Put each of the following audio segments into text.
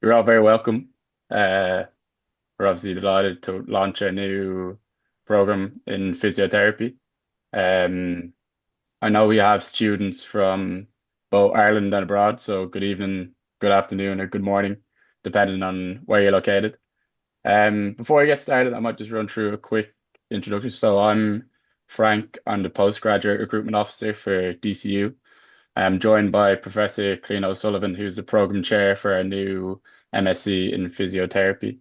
You're all very welcome. We're obviously delighted to launch a new program in physiotherapy. Um, I know we have students from both Ireland and abroad, so good evening, good afternoon, or good morning, depending on where you're located. Before I get started, I might just run through a quick introduction. So I'm Frank. I'm the postgraduate recruitment officer for DCU. I'm joined by Professor Cliona O'Sullivan, who's the Programme Chair for our new MSc in Physiotherapy.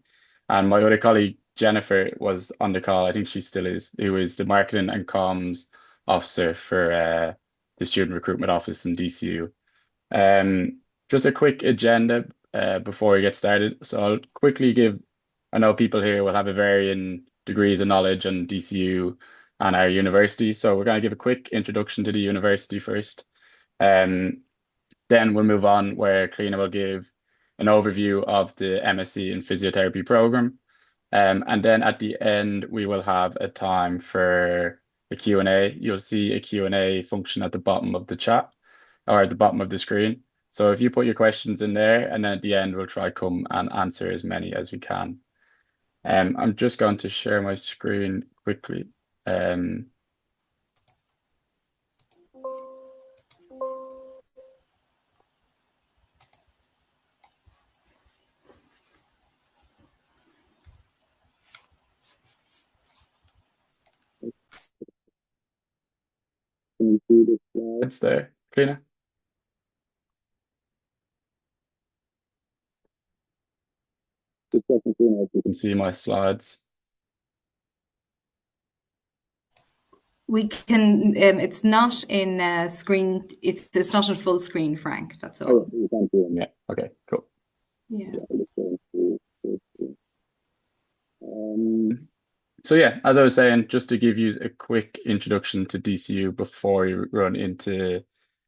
And my other colleague, Jennifer, was on the call. I think she still is, who is the Marketing and Comms Officer for the Student Recruitment Office in DCU. Just a quick agenda before we get started. So I'll quickly give, I know people here will have a varying degrees of knowledge on DCU and our university. So we're going to give a quick introduction to the university first. Um, then we'll move on where Cliona will give an overview of the MSc in Physiotherapy program. And then at the end, we will have a time for a Q&A. You'll see a Q&A function at the bottom of the chat or at the bottom of the screen. So if you put your questions in there, and then at the end, we'll try come and answer as many as we can. I'm just going to share my screen quickly. Um, can you see the slides there, Cliona? Just checking if you can see my slides. We can, it's not in screen, it's not in full screen, Frank, that's all. Oh, you can't see them yet. Okay, cool. Yeah. I'll just go through quickly. So yeah, as I was saying, just to give you a quick introduction to DCU before you run into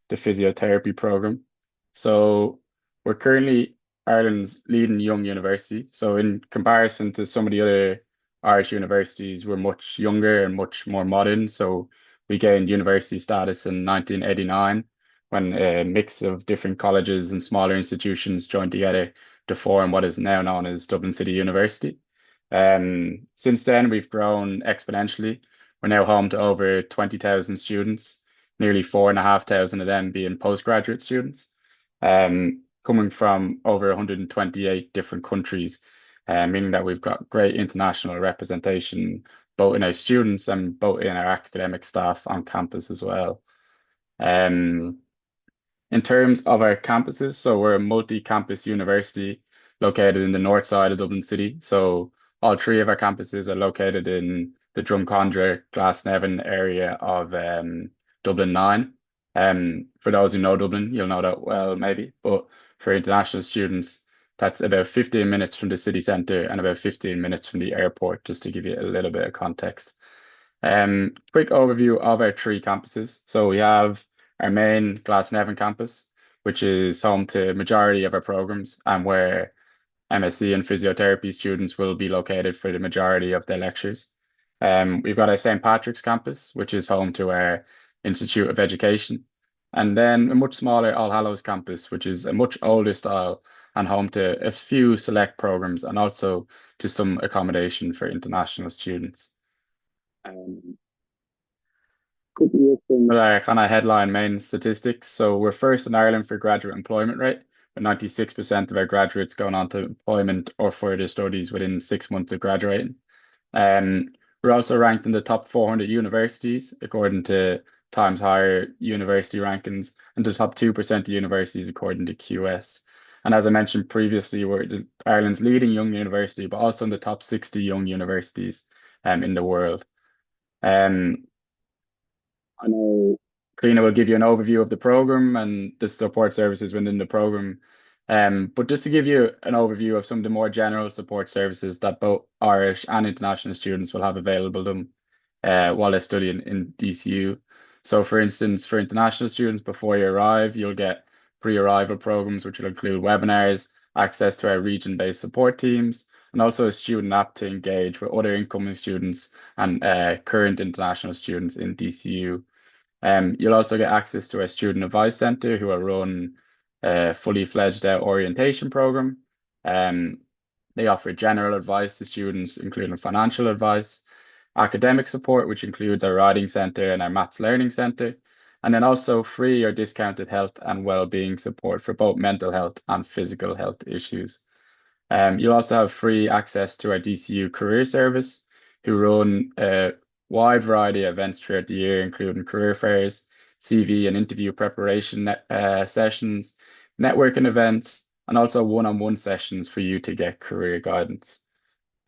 the physiotherapy program. So we're currently Ireland's leading young university. So in comparison to some of the other Irish universities, we're much younger and much more modern. So we gained university status in 1989 when a mix of different colleges and smaller institutions joined together to form what is now known as Dublin City University. Since then, we've grown exponentially. We're now home to over 20,000 students, nearly 4,500 of them being postgraduate students, coming from over 128 different countries, meaning that we've got great international representation, both in our students and both in our academic staff on campus as well. Um, in terms of our campuses, so we're a multi-campus university located in the north side of Dublin City. So all three of our campuses are located in the Drumcondra, Glasnevin area of Dublin 9. For those who know Dublin, you'll know that well, maybe. But for international students, that's about 15 minutes from the city centre and about 15 minutes from the airport, just to give you a little bit of context. Quick overview of our three campuses. So we have our main Glasnevin campus, which is home to majority of our programs and where MSc and physiotherapy students will be located for the majority of their lectures. We've got our St. Patrick's campus, which is home to our Institute of Education, and then a much smaller All Hallows campus, which is a much older style and home to a few select programs and also to some accommodation for international students. Could be some kind of headline main statistics. So we're first in Ireland for graduate employment rate, with 96% of our graduates going on to employment or further studies within 6 months of graduating. We're also ranked in the top 400 universities according to Times Higher University rankings and the top 2% of universities according to QS. And as I mentioned previously, we're Ireland's leading young university, but also in the top 60 young universities in the world. Um, I know Cliona will give you an overview of the program and the support services within the program. But just to give you an overview of some of the more general support services that both Irish and international students will have available to them while they study in DCU. So, for instance, for international students, before you arrive, you'll get pre-arrival programs, which will include webinars, access to our region-based support teams, and also a student app to engage with other incoming students and current international students in DCU. You'll also get access to our student advice center, who will run a fully fledged orientation program. They offer general advice to students, including financial advice, academic support, which includes our writing centre and our maths learning centre, and then also free or discounted health and well-being support for both mental health and physical health issues. You'll also have free access to our DCU career service, who run a wide variety of events throughout the year, including career fairs, CV and interview preparation sessions, networking events, and also one-on-one sessions for you to get career guidance.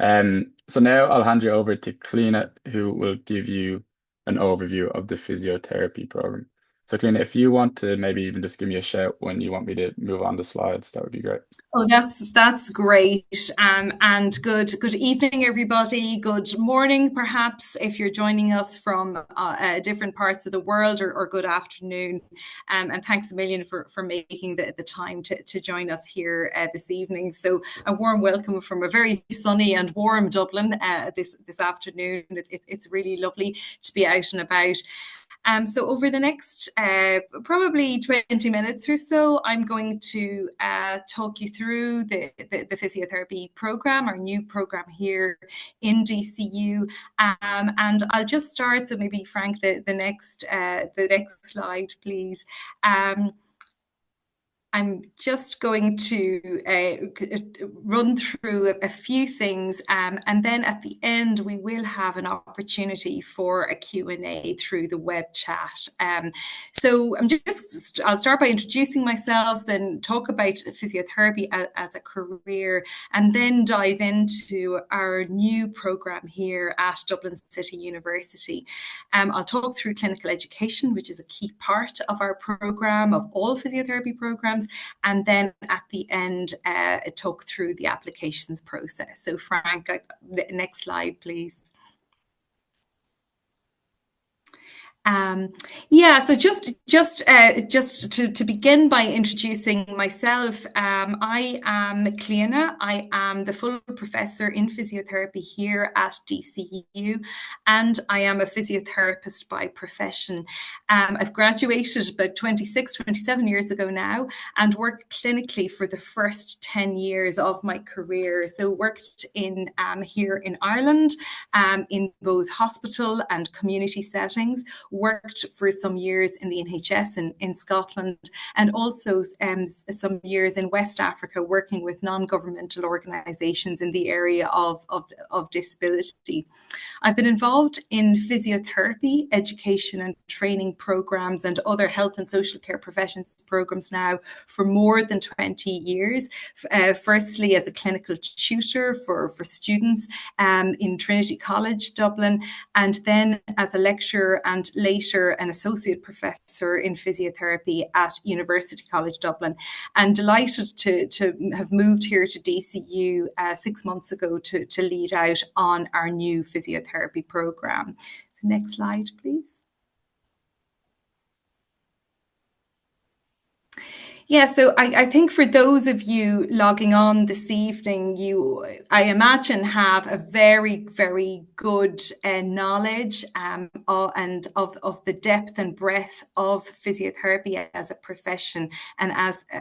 So now I'll hand you over to Cliona, who will give you an overview of the physiotherapy program. So Cliona, if you want to maybe even just give me a shout when you want me to move on the slides, that would be great. Oh, that's great. And good evening, everybody. Good morning, perhaps, if you're joining us from different parts of the world, or good afternoon. And thanks a million for making the time to join us here this evening. So a warm welcome from a very sunny and warm Dublin this afternoon. It's really lovely to be out and about. So over the next probably 20 minutes or so, I'm going to talk you through the physiotherapy program, our new program here in DCU. And I'll just start, so maybe Frank, the next slide, please. I'm just going to run through a few things, and then at the end we will have an opportunity for a Q&A through the web chat. So I'll start by introducing myself, then talk about physiotherapy as a career, and then dive into our new program here at Dublin City University. I'll talk through clinical education, which is a key part of our program, of all physiotherapy programs. And then at the end, talk through the applications process. So Frank, the next slide, please. So just to begin by introducing myself, I am Cliona. I am the full professor in physiotherapy here at DCU, and I am a physiotherapist by profession. I've graduated about 27 years ago now, and worked clinically for the first 10 years of my career. So worked in here in Ireland, in both hospital and community settings. Worked for some years in the NHS in Scotland, and also some years in West Africa, working with non-governmental organisations in the area of disability. I've been involved in physiotherapy, education and training programmes and other health and social care professions programmes now for more than 20 years. Firstly, as a clinical tutor for students in Trinity College, Dublin, and then as a lecturer and later an associate professor in physiotherapy at University College Dublin, and delighted to have moved here to DCU 6 months ago to lead out on our new physiotherapy program. Next slide, please. Yeah, so I think for those of you logging on this evening, I imagine, have a very, very good knowledge and of the depth and breadth of physiotherapy as a profession and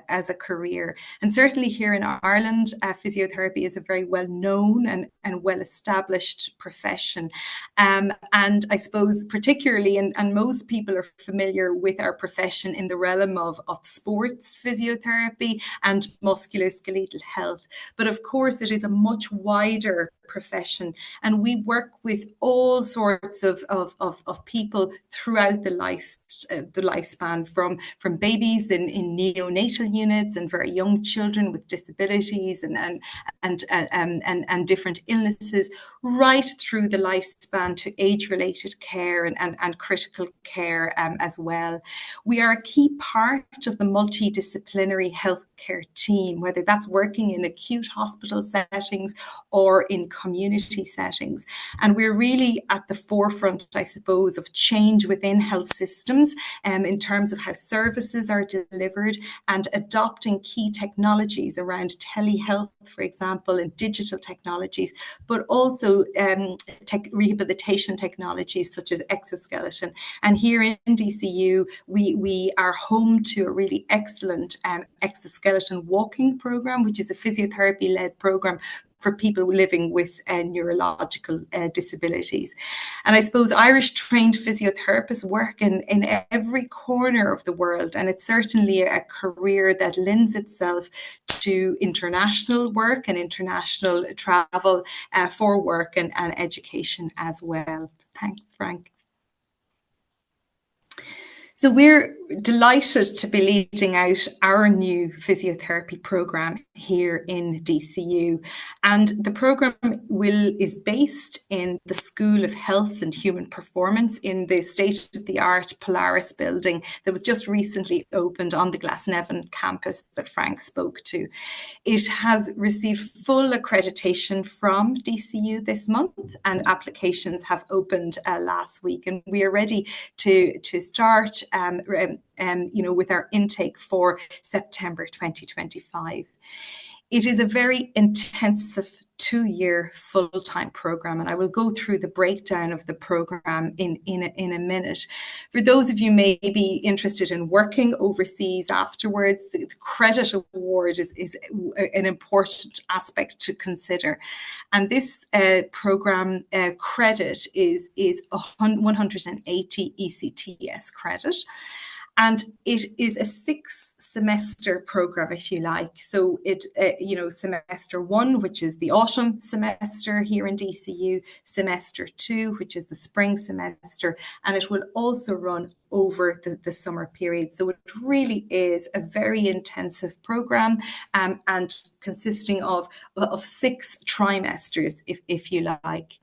as a career. And certainly here in Ireland, physiotherapy is a very well-known and well-established profession. And I suppose particularly, and most people are familiar with our profession in the realm of sports physiotherapy and musculoskeletal health. But of course, it is a much wider profession, and we work with all sorts of people throughout the lifespan, from babies in neonatal units and very young children with disabilities and different illnesses, right through the lifespan to age-related care and critical care as well. We are a key part of the multidisciplinary healthcare team, whether that's working in acute hospital settings or in community settings. And we're really at the forefront, I suppose, of change within health systems in terms of how services are delivered, and adopting key technologies around telehealth, for example, and digital technologies, but also rehabilitation technologies such as exoskeleton. And here in DCU, we are home to a really excellent Ireland exoskeleton walking program, which is a physiotherapy-led program for people living with neurological disabilities. And I suppose Irish trained physiotherapists work in every corner of the world, and it's certainly a career that lends itself to international work and international travel for work and education as well. Thanks, Frank. So we're delighted to be leading out our new physiotherapy programme here in DCU. And the programme is based in the School of Health and Human Performance in the state-of-the-art Polaris building that was just recently opened on the Glasnevin campus that Frank spoke to. It has received full accreditation from DCU this month, and applications have opened last week. And we are ready to start with our intake for September 2025. It is a very intensive 2-year full-time program, and I will go through the breakdown of the program in a minute. For those of you may be interested in working overseas afterwards, the credit award is an important aspect to consider. And this program credit is 180 ECTS credit. And it is a 6-semester program, if you like. So it, semester 1, which is the autumn semester here in DCU, semester 2, which is the spring semester, and it will also run over the summer period. So it really is a very intensive program, and consisting of 6 trimesters, if you like.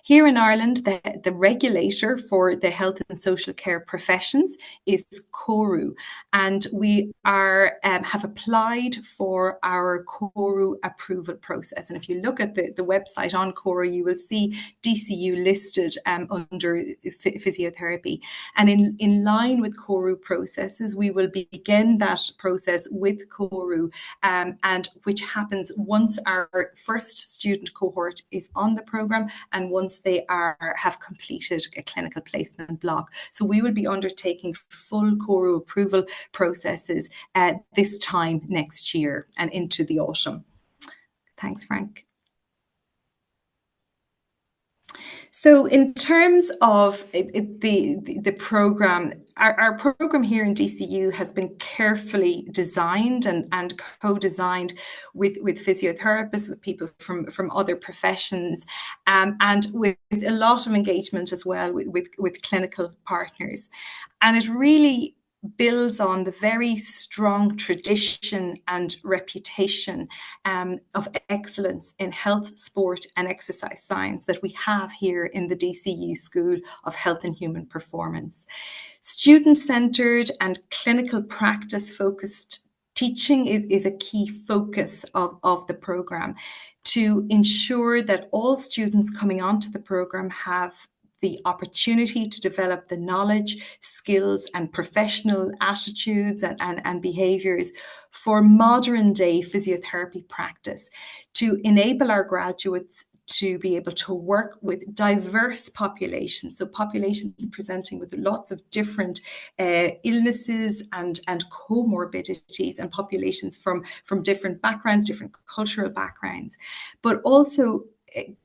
Here in Ireland, the regulator for the health and social care professions is CORU, and we have applied for our CORU approval process. And if you look at the website on CORU, you will see DCU listed under physiotherapy. And in line with CORU processes, we will begin that process with CORU, and which happens once our first student cohort is on the programme and once they have completed a clinical placement block. So we will be undertaking full CORU approval processes this time next year and into the autumn. Thanks, Frank. So in terms of the program, our program here in DCU has been carefully designed and co-designed with physiotherapists, with people from other professions, and with a lot of engagement as well with clinical partners. And it really builds on the very strong tradition and reputation of excellence in health, sport and exercise science that we have here in the DCU School of Health and Human Performance. Student-centred and clinical practice-focused teaching is a key focus of the programme to ensure that all students coming onto the programme have the opportunity to develop the knowledge, skills and professional attitudes and behaviours for modern day physiotherapy practice, to enable our graduates to be able to work with diverse populations, so populations presenting with lots of different illnesses and comorbidities, and populations from different backgrounds, different cultural backgrounds, but also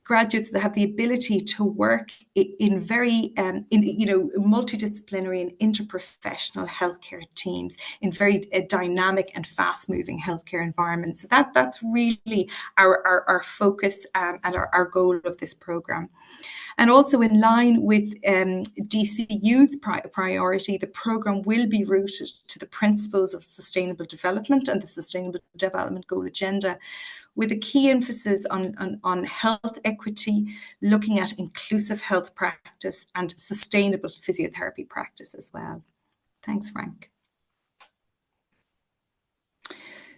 graduates that have the ability to work in very multidisciplinary and interprofessional healthcare teams in very dynamic and fast-moving healthcare environments. So that's really our focus and our goal of this program. And also in line with DCU's priority, the programme will be rooted to the principles of sustainable development and the Sustainable Development Goal Agenda, with a key emphasis on health equity, looking at inclusive health practice and sustainable physiotherapy practice as well. Thanks, Frank.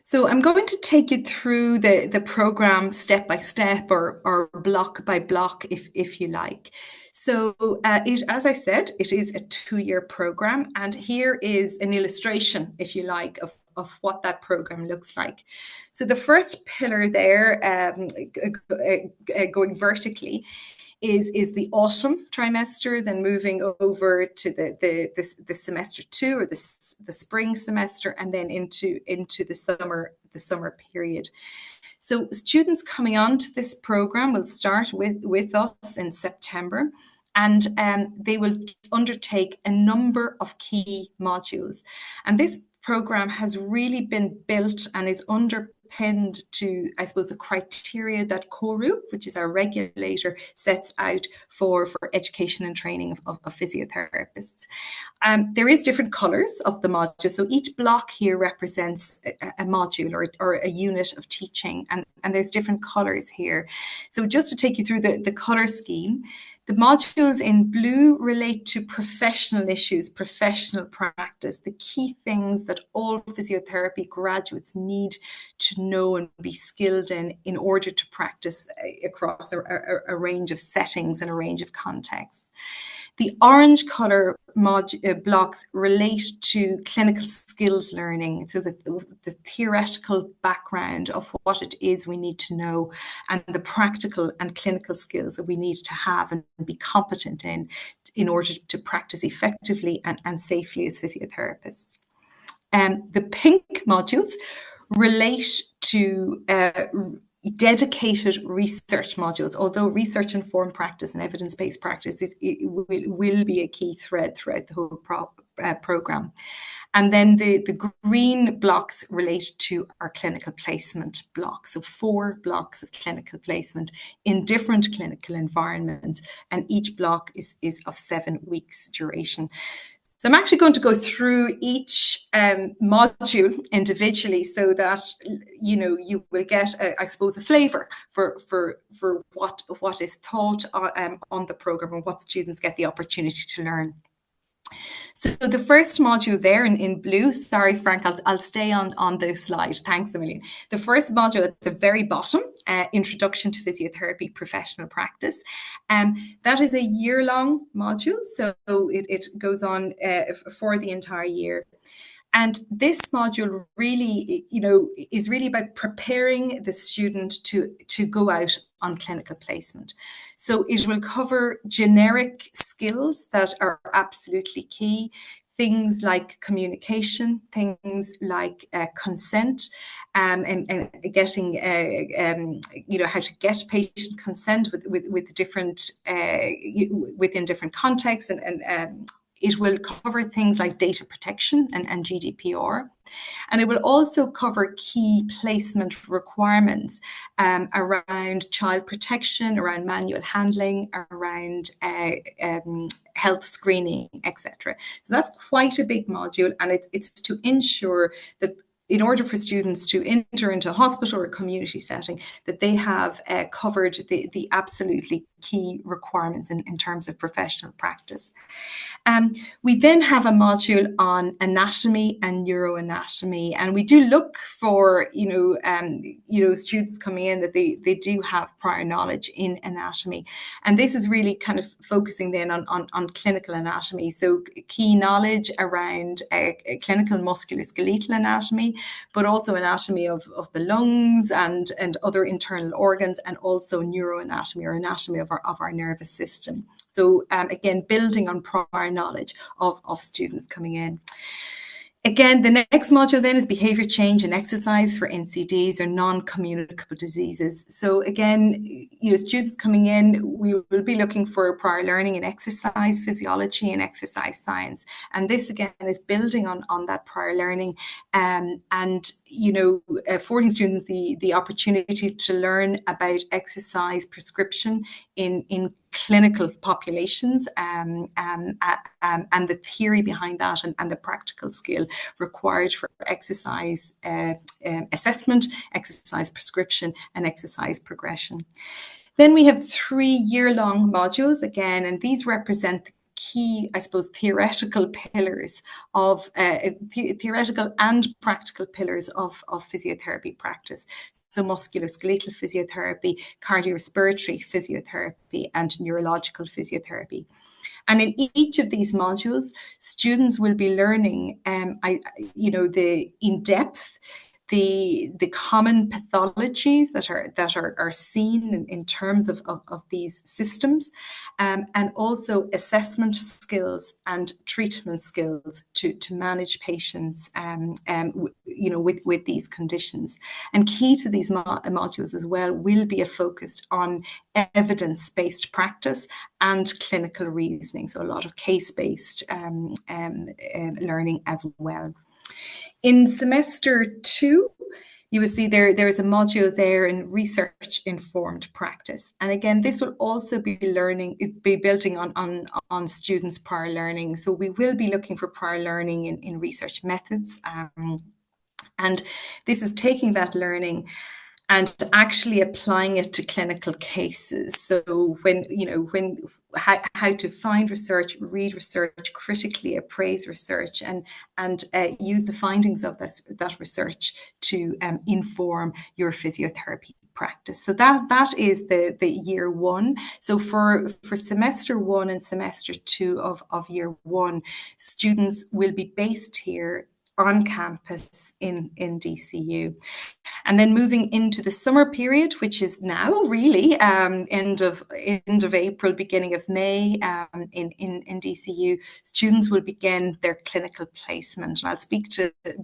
So I'm going to take you through the programme step by step or block by block, if you like. So as I said, it is a 2-year programme, and here is an illustration, if you like, of what that programme looks like. So the first pillar there, going vertically, is the autumn trimester, then moving over to the semester 2, or the spring semester, and then into the summer period. So students coming on to this program will start with us in September, and they will undertake a number of key modules. And this program has really been built and is underpinned to, I suppose, the criteria that CORU, which is our regulator, sets out for education and training of physiotherapists. There is different colours of the module. So each block here represents a module or a unit of teaching, and there's different colours here. So just to take you through the colour scheme, the modules in blue relate to professional issues, professional practice, the key things that all physiotherapy graduates need to know and be skilled in order to practice across a range of settings and a range of contexts. The orange colour blocks relate to clinical skills learning, so the theoretical background of what it is we need to know, and the practical and clinical skills that we need to have and be competent in order to practice effectively and safely as physiotherapists. The pink modules relate to dedicated research modules, although research-informed practice and evidence-based practice will be a key thread throughout the whole programme. And then the green blocks relate to our clinical placement blocks. So 4 blocks of clinical placement in different clinical environments, and each block is of 7 weeks duration. So I'm actually going to go through each module individually, so that you will get, I suppose, a flavour for what is taught on the programme and what students get the opportunity to learn. So the first module there in blue, sorry Frank, I'll stay on the slide, thanks a million. The first module at the very bottom, Introduction to Physiotherapy Professional Practice. That is a year-long module, so it goes on for the entire year. And this module really, is really about preparing the student to go out on clinical placement. So it will cover generic skills that are absolutely key, things like communication, things like consent, and getting, how to get patient consent with different within different contexts, and it will cover things like data protection and GDPR. And it will also cover key placement requirements around child protection, around manual handling, around health screening, etc. So that's quite a big module, and it's to ensure that in order for students to enter into a hospital or a community setting, that they have covered the absolutely key requirements in terms of professional practice. We then have a module on anatomy and neuroanatomy, and we do look for students coming in that they do have prior knowledge in anatomy, and this is really kind of focusing then on clinical anatomy. So key knowledge around clinical musculoskeletal anatomy, but also anatomy of the lungs and other internal organs, and also neuroanatomy, or anatomy of our nervous system. So again, building on prior knowledge of students coming in. Again, the next module then is behaviour change and exercise for NCDs, or non-communicable diseases. So again, students coming in, we will be looking for prior learning in exercise physiology and exercise science. And this again is building on that prior learning, and affording students the opportunity to learn about exercise prescription in clinical populations, and the theory behind that, and the practical skill required for exercise assessment, exercise prescription, and exercise progression. Then we have 3 year-long modules again, and these represent the key, I suppose, theoretical pillars of theoretical and practical pillars of physiotherapy practice. So musculoskeletal physiotherapy, cardiorespiratory physiotherapy, and neurological physiotherapy. And in each of these modules, students will be learning, the in-depth the common pathologies that are seen in terms of these systems, and also assessment skills and treatment skills to manage patients with these conditions. And key to these modules as well will be a focus on evidence-based practice and clinical reasoning, so a lot of case-based learning as well. In semester 2, you will see there's a module there in research-informed practice. And again, this will also be building on students' prior learning. So we will be looking for prior learning in research methods. And this is taking that learning and actually applying it to clinical cases. So how to find research, read research, critically appraise research, and use the findings of that research to inform your physiotherapy practice. So that is the year 1. So for semester 1 and semester 2 of year 1, students will be based here on campus in DCU. And then moving into the summer period, which is now really end of April, beginning of May, in DCU, students will begin their clinical placement. And I'll speak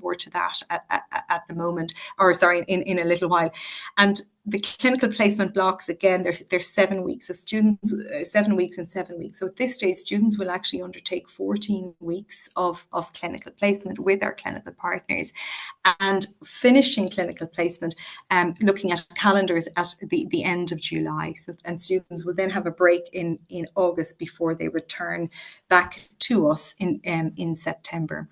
more to that at the moment, or sorry, in a little while. And the clinical placement blocks, again, there's 7 weeks. So students, 7 weeks and 7 weeks. So at this stage, students will actually undertake 14 weeks of clinical placement with our clinical partners, and finishing clinical placement, looking at calendars at the end of July. So, and students will then have a break in August before they return back to us in September.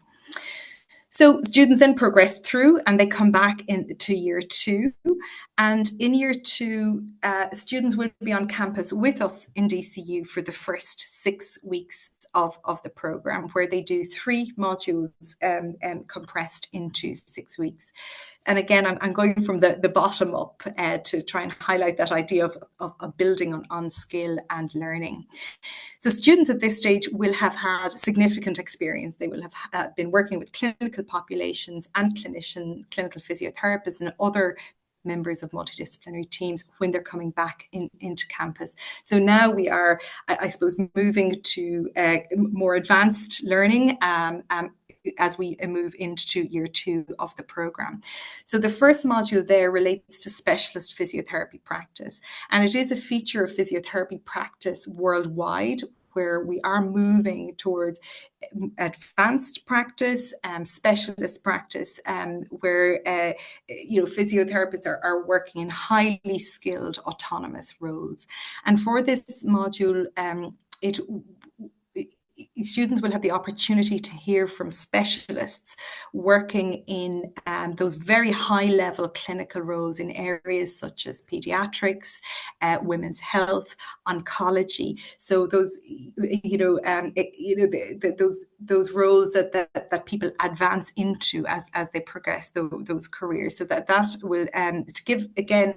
So students then progress through and they come back into year 2. And in year 2, students will be on campus with us in DCU for the first 6 weeks of the programme, where they do 3 modules compressed into 6 weeks. And again, I'm going from the bottom up to try and highlight that idea of building on skill and learning. So students at this stage will have had significant experience. They will have been working with clinical populations and clinical physiotherapists and other members of multidisciplinary teams when they're coming back into campus. So now we are, I suppose, moving to more advanced learning as we move into year 2 of the programme. So the first module there relates to specialist physiotherapy practice, and it is a feature of physiotherapy practice worldwide, where we are moving towards advanced practice, specialist practice, where physiotherapists are working in highly skilled autonomous roles. And for this module, students will have the opportunity to hear from specialists working in those very high-level clinical roles in areas such as pediatrics, women's health, oncology. So those, those roles that people advance into as they progress those careers. So that will to give again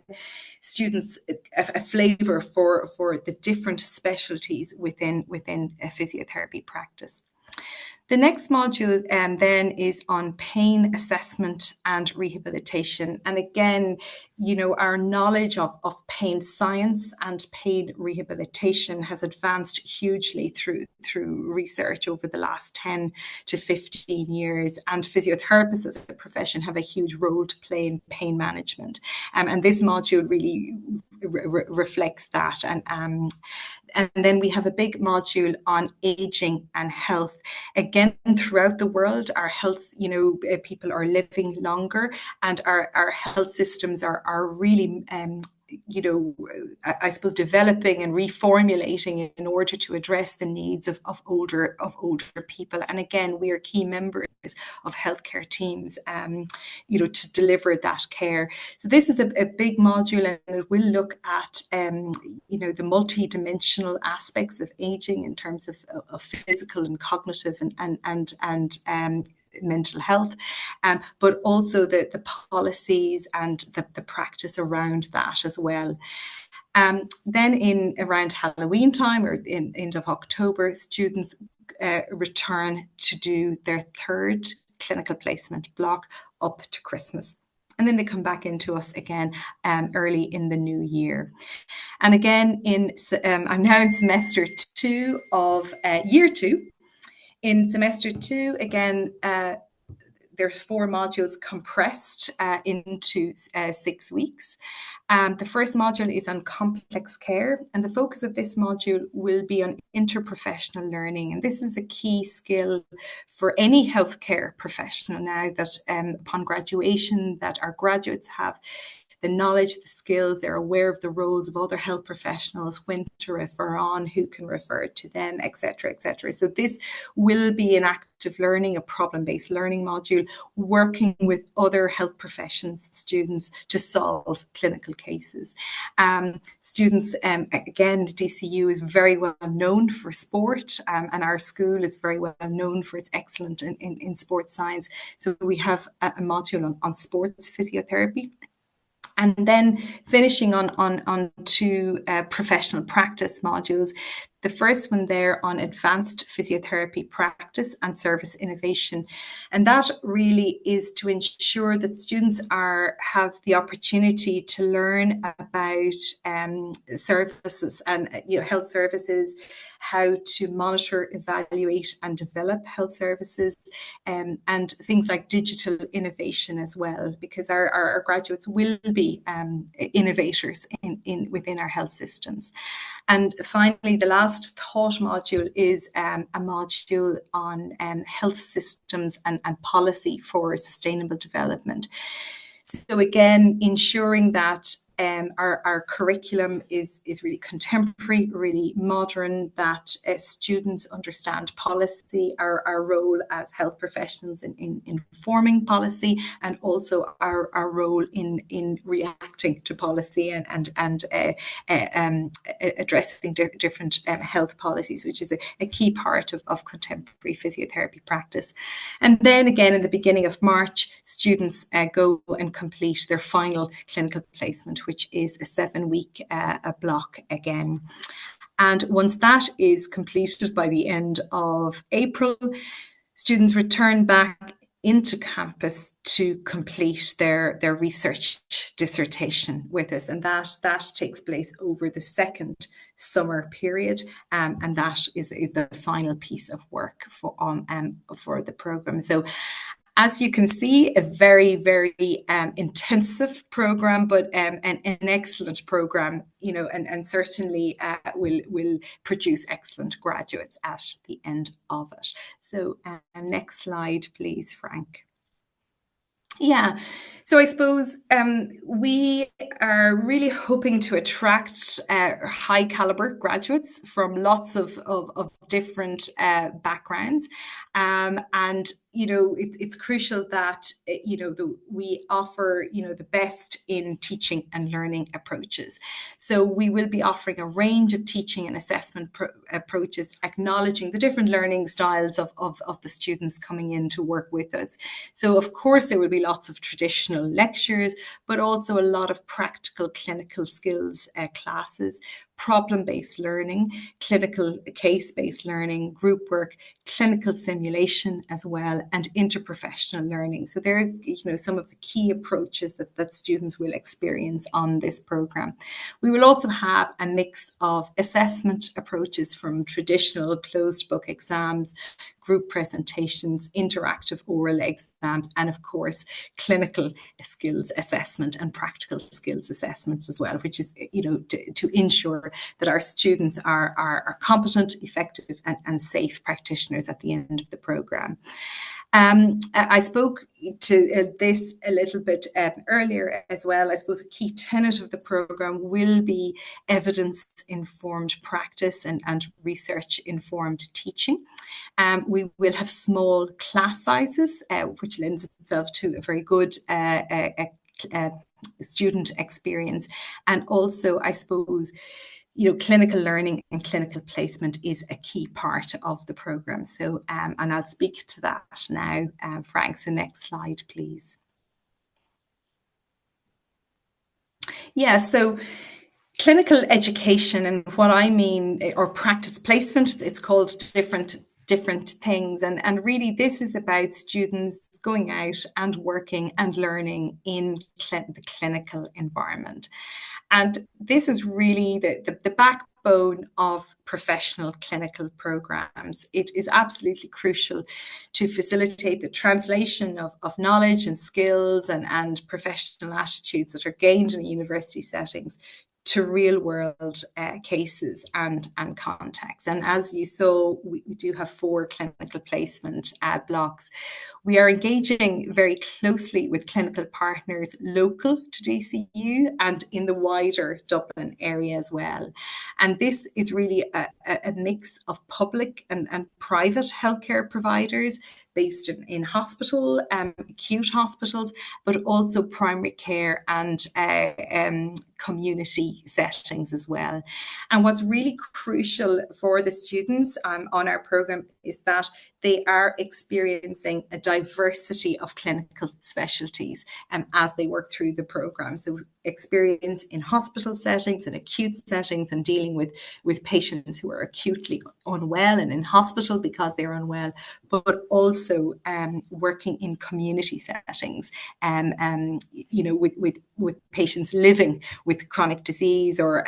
students a flavour for the different specialties within a physiotherapy practice. The next module then is on pain assessment and rehabilitation. And again, our knowledge of pain science and pain rehabilitation has advanced hugely through research over the last 10 to 15 years. And physiotherapists as a profession have a huge role to play in pain management. And this module really reflects that. And then we have a big module on aging and health. Again, throughout the world, our health, people are living longer, and our health systems are really I suppose developing and reformulating in order to address the needs of older people. And again, we are key members of healthcare teams, to deliver that care. So this is a big module, and it will look at, the multi-dimensional aspects of aging in terms of physical and cognitive and mental health, but also the policies and the practice around that as well. Then in around Halloween time, or in end of October, students return to do their 3rd clinical placement block up to Christmas. and then they come back into us again early in the new year. And again, I'm now in semester 2 of year 2. In semester 2, again, there's 4 modules compressed into 6 weeks. The first module is on complex care, and the focus of this module will be on interprofessional learning. And this is a key skill for any healthcare professional now, that upon graduation, that our graduates have the knowledge, the skills, they're aware of the roles of other health professionals, when to refer on, who can refer to them, etc., etc. So this will be an active learning, a problem-based learning module, working with other health professions students to solve clinical cases. Students, again, DCU is very well known for sport, and our school is very well known for its excellence in sports science. So we have a module on sports physiotherapy. And then finishing on 2 professional practice modules. The first one there on advanced physiotherapy practice and service innovation. And that really is to ensure that students have the opportunity to learn about services and health services, how to monitor, evaluate and develop health services, and things like digital innovation as well, because our graduates will be innovators within our health systems. And finally, the last thought module is a module on health systems and policy for sustainable development. So again, ensuring that our curriculum is really contemporary, really modern, that students understand policy, our role as health professionals in informing policy, and also our role in reacting to policy and addressing different health policies, which is a key part of contemporary physiotherapy practice. And then again, in the beginning of March, students go and complete their final clinical placement, which is a 7-week block again. And once that is completed by the end of April, students return back into campus to complete their research dissertation with us, and that takes place over the second summer period, and that is the final piece of work for the program. So as you can see, a very, very intensive program, but an excellent program, and certainly will produce excellent graduates at the end of it. So next slide, please, Frank. Yeah, so I suppose we are really hoping to attract high caliber graduates from lots of different backgrounds, and it's crucial that we offer the best in teaching and learning approaches. So we will be offering a range of teaching and assessment approaches, acknowledging the different learning styles of the students coming in to work with us. So of course there will be lots of traditional lectures, but also a lot of practical clinical skills classes, problem-based learning, clinical case-based learning, group work, clinical simulation as well, and interprofessional learning. So there are some of the key approaches that students will experience on this program. We will also have a mix of assessment approaches, from traditional closed book exams, group presentations, interactive oral exams, and of course clinical skills assessment and practical skills assessments as well, which is to ensure that our students are competent, effective and safe practitioners at the end of the program. I spoke to this a little bit earlier as well. I suppose a key tenet of the programme will be evidence-informed practice and research-informed teaching. We will have small class sizes, which lends itself to a very good student experience. And also, I suppose, clinical learning and clinical placement is a key part of the programme. So, and I'll speak to that now, Frank. So next slide, please. Yeah, so clinical education, and what I mean, or practice placement, it's called different different things. And really, this is about students going out and working and learning in the clinical environment. And this is really the backbone of professional clinical programs. It is absolutely crucial to facilitate the translation of knowledge and skills and professional attitudes that are gained in university settings to real world cases and contexts. And as you saw, we do have 4 clinical placement blocks. We are engaging very closely with clinical partners local to DCU and in the wider Dublin area as well. And this is really a mix of public and private healthcare providers based in hospital, acute hospitals, but also primary care and community settings as well. And what's really crucial for the students on our programme is that they are experiencing a diversity of clinical specialties as they work through the programme. So experience in hospital settings and acute settings and dealing with patients who are acutely unwell and in hospital because they're unwell, but also working in community settings with patients living with chronic disease or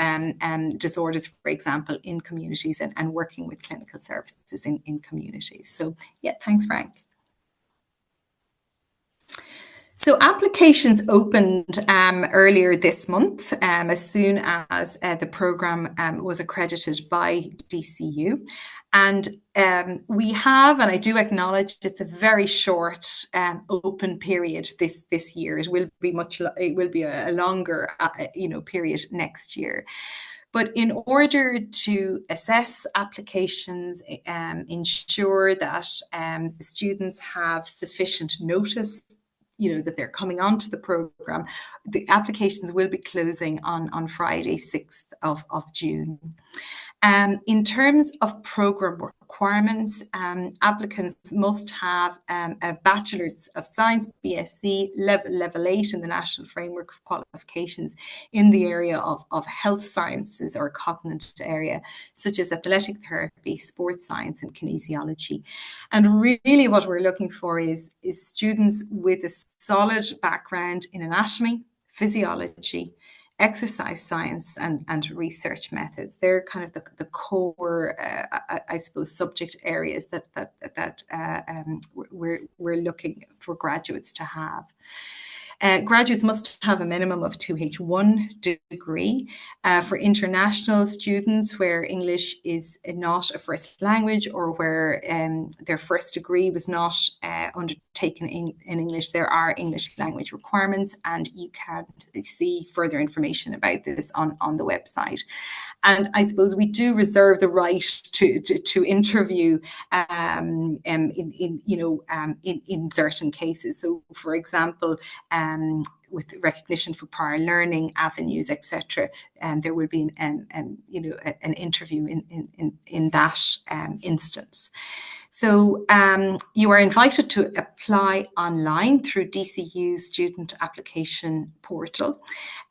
disorders, for example, in communities and working with clinical services in communities. So yeah, thanks, Frank. So applications opened earlier this month as soon as the programme was accredited by DCU. And we have, and I do acknowledge, it's a very short open period this year. It will be a longer period next year. But in order to assess applications, ensure that students have sufficient notice, that they're coming onto the programme, the applications will be closing on Friday, 6th of June. In terms of programme requirements, applicants must have a Bachelor's of Science, BSc, level 8 in the National Framework of Qualifications in the area of health sciences or cognitive area, such as athletic therapy, sports science, and kinesiology. And really what we're looking for is students with a solid background in anatomy, physiology, exercise science and research methods. They're kind of the core, I suppose, subject areas that we're looking for graduates to have. Graduates must have a minimum of 2H1 degree. For international students where English is not a first language or where their first degree was not undertaken in English, there are English language requirements, and you can see further information about this on the website. And I suppose we do reserve the right to interview in certain cases. So, for example, with recognition for prior learning avenues, etc., there will be an interview in that instance. So you are invited to apply online through DCU's student application portal.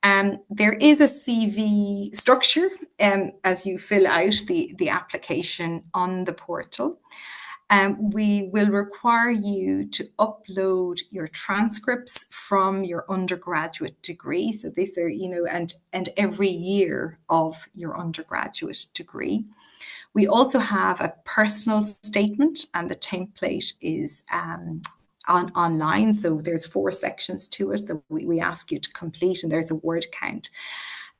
There is a CV structure as you fill out the application on the portal. We will require you to upload your transcripts from your undergraduate degree. So these are, and every year of your undergraduate degree. We also have a personal statement, and the template is online. So there's 4 sections to it that we ask you to complete, and there's a word count.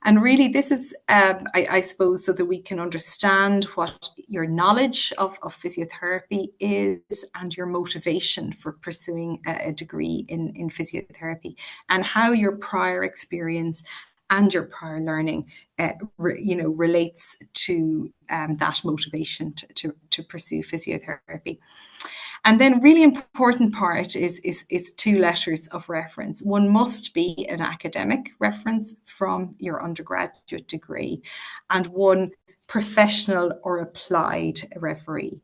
And really, this is, I suppose, so that we can understand what your knowledge of physiotherapy is and your motivation for pursuing a degree in physiotherapy, and how your prior experience and your prior learning, relates to that motivation to pursue physiotherapy. And then really important part is 2 letters of reference. One must be an academic reference from your undergraduate degree, and one professional or applied referee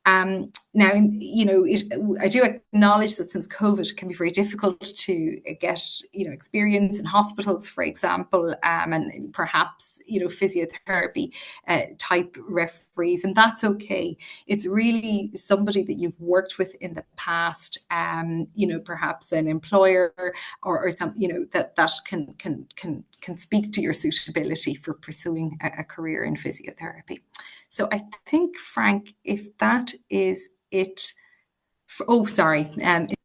Now, I do acknowledge that since COVID, it can be very difficult to get, experience in hospitals, for example, and perhaps, physiotherapy type referees, and that's okay. It's really somebody that you've worked with in the past, perhaps an employer or some, that can speak to your suitability for pursuing a career in physiotherapy. So I think, Frank, if that is it. Oh, sorry,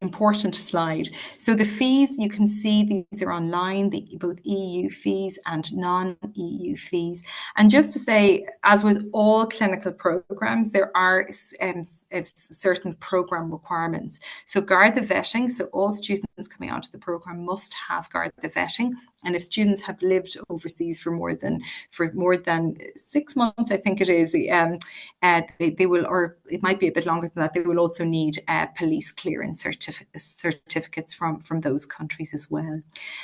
important slide. So the fees, you can see these are online, both EU fees and non-EU fees. And just to say, as with all clinical programs, there are certain program requirements. So Garda vetting, so all students coming onto the program must have Garda vetting. And if students have lived overseas for more than 6 months, I think it is, they will, or it might be a bit longer than that, they will also need police clearance certificates from those countries as well.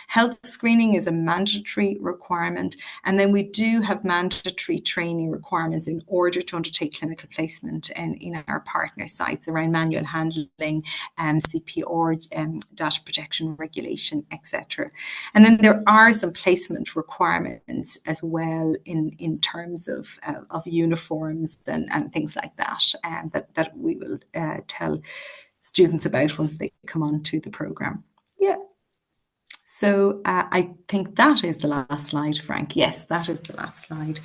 Health screening is a mandatory requirement, and then we do have mandatory training requirements in order to undertake clinical placement in our partner sites around manual handling, CPR, data protection regulation, etc. And then there are some placement requirements as well in terms of uniforms and things like that, that we will tell students about once they come onto the program. Yeah. So I think that is the last slide, Frank. Yes, that is the last slide.